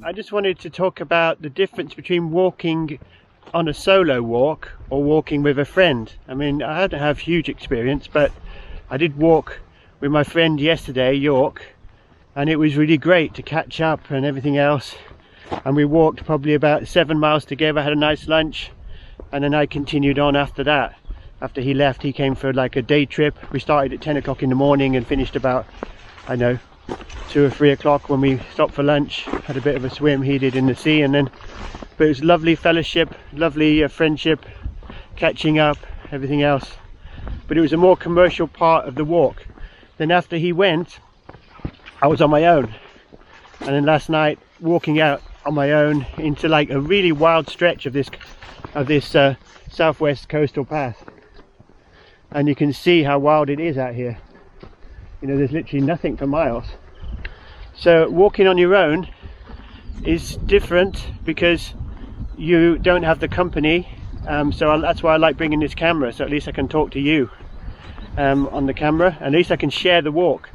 I just wanted to talk about the difference between walking on a solo walk or walking with a friend. I mean, I don't have huge experience, but I did walk with my friend yesterday, York, and it was really great to catch up and everything else. And we walked probably about 7 miles together, had a nice lunch, and then I continued on after that. After he left, he came for like a day trip. We started at 10 o'clock in the morning and finished about, I don't know, 2 or 3 o'clock when we stopped for lunch. Had a bit of a swim, he did, in the sea, and then, but it was lovely fellowship, lovely friendship, catching up, everything else. But it was a more commercial part of the walk. Then after he went, I was on my own, and then last night walking out on my own into like a really wild stretch of this southwest coastal path. And you can see how wild it is out here. You know, there's literally nothing for miles. So walking on your own is different because you don't have the company. That's why I like bringing this camera, so at least I can talk to you on the camera. At least I can share the walk.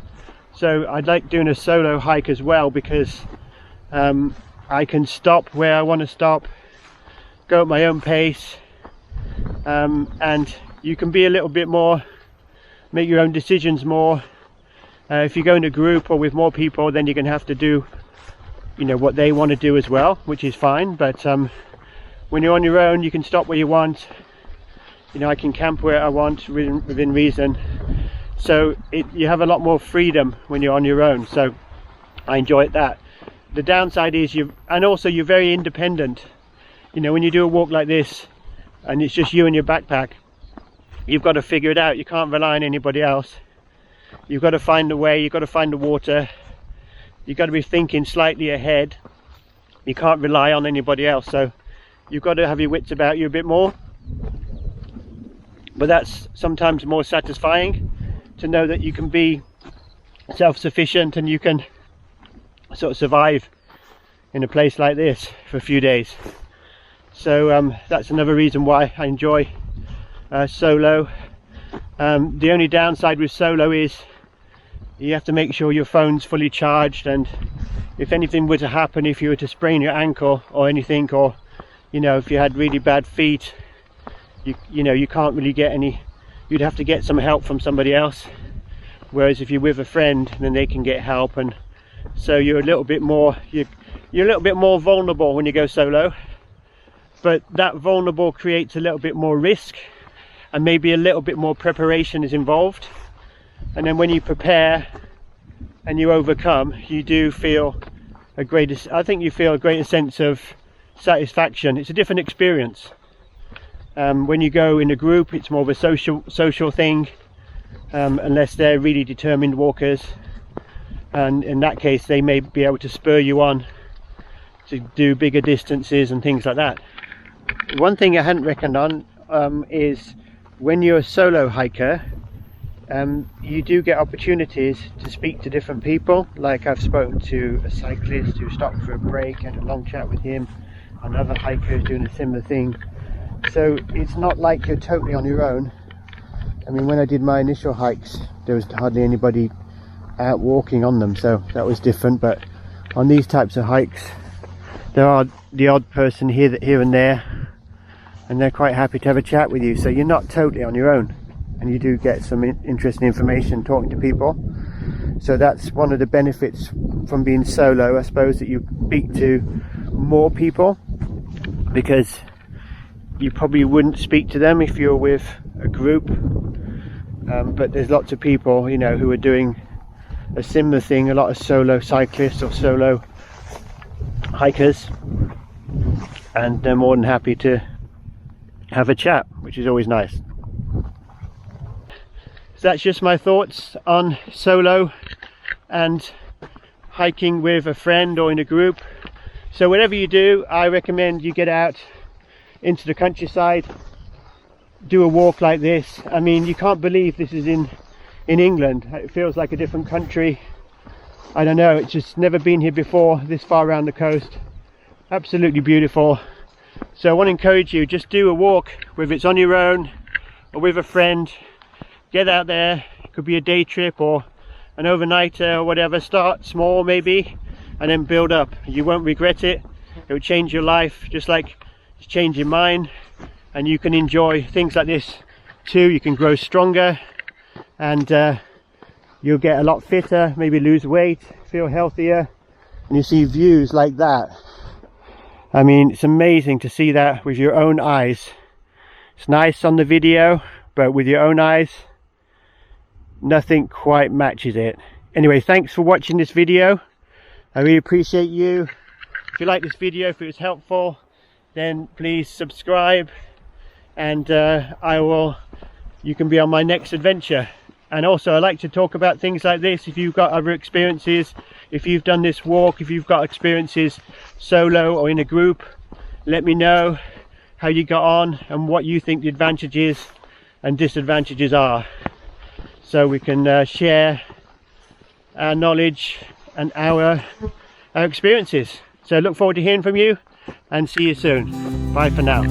So I'd like doing a solo hike as well, because I can stop where I want to stop, go at my own pace, and you can be a little bit more, make your own decisions more. If you go in a group or with more people, then you're going to have to do, you know, what they want to do as well, which is fine. But when you're on your own, you can stop where you want. You know, I can camp where I want within reason. So you have a lot more freedom when you're on your own. So I enjoy that. The downside is you're very independent. You know, when you do a walk like this and it's just you and your backpack, you've got to figure it out. You can't rely on anybody else. You've got to find the way, you've got to find the water, you've got to be thinking slightly ahead. You can't rely on anybody else, so you've got to have your wits about you a bit more. But that's sometimes more satisfying, to know that you can be self-sufficient and you can sort of survive in a place like this for a few days. So that's another reason why I enjoy solo. The only downside with solo is you have to make sure your phone's fully charged, and if anything were to happen, if you were to sprain your ankle or anything, or you know, if you had really bad feet, you know, you can't really get any, you'd have to get some help from somebody else. Whereas if you're with a friend, then they can get help, and so you're a little bit more, you're a little bit more vulnerable when you go solo. But that vulnerable creates a little bit more risk, and maybe a little bit more preparation is involved. And then when you prepare and you overcome, you do feel I think you feel a greater sense of satisfaction. It's a different experience. When you go in a group, it's more of a social thing, unless they're really determined walkers, and in that case they may be able to spur you on to do bigger distances and things like that. One thing I hadn't reckoned on is when you're a solo hiker, you do get opportunities to speak to different people. Like I've spoken to a cyclist who stopped for a break, had a long chat with him, another hiker who's doing a similar thing. So it's not like you're totally on your own. I mean, when I did my initial hikes, there was hardly anybody out walking on them, so that was different. But on these types of hikes, there are the odd person here and there, and they're quite happy to have a chat with you. So you're not totally on your own, and you do get some interesting information talking to people. So that's one of the benefits from being solo, I suppose, that you speak to more people, because you probably wouldn't speak to them if you're with a group. But there's lots of people, you know, who are doing a similar thing, a lot of solo cyclists or solo hikers, and they're more than happy to have a chat, which is always nice. So that's just my thoughts on solo and hiking with a friend or in a group. So whatever you do, I recommend you get out into the countryside, do a walk like this. I mean, you can't believe this is in England. It feels like a different country. I don't know, it's just never been here before, this far around the coast. Absolutely beautiful. So I want to encourage you, just do a walk, whether it's on your own or with a friend. Get out there. It could be a day trip or an overnighter or whatever. Start small maybe, and then build up. You won't regret it. It will change your life just like it's changing mine, and you can enjoy things like this too. You can grow stronger, and you'll get a lot fitter, maybe lose weight, feel healthier, and you see views like that. I mean, it's amazing to see that with your own eyes. It's nice on the video, but with your own eyes, nothing quite matches it. Anyway, thanks for watching this video. I really appreciate you. If you like this video, if it was helpful, then please subscribe, and you can be on my next adventure. And also, I like to talk about things like this. If you've got other experiences, if you've done this walk, if you've got experiences solo or in a group, let me know how you got on and what you think the advantages and disadvantages are, so we can share our knowledge and our experiences. So look forward to hearing from you, and see you soon. Bye for now.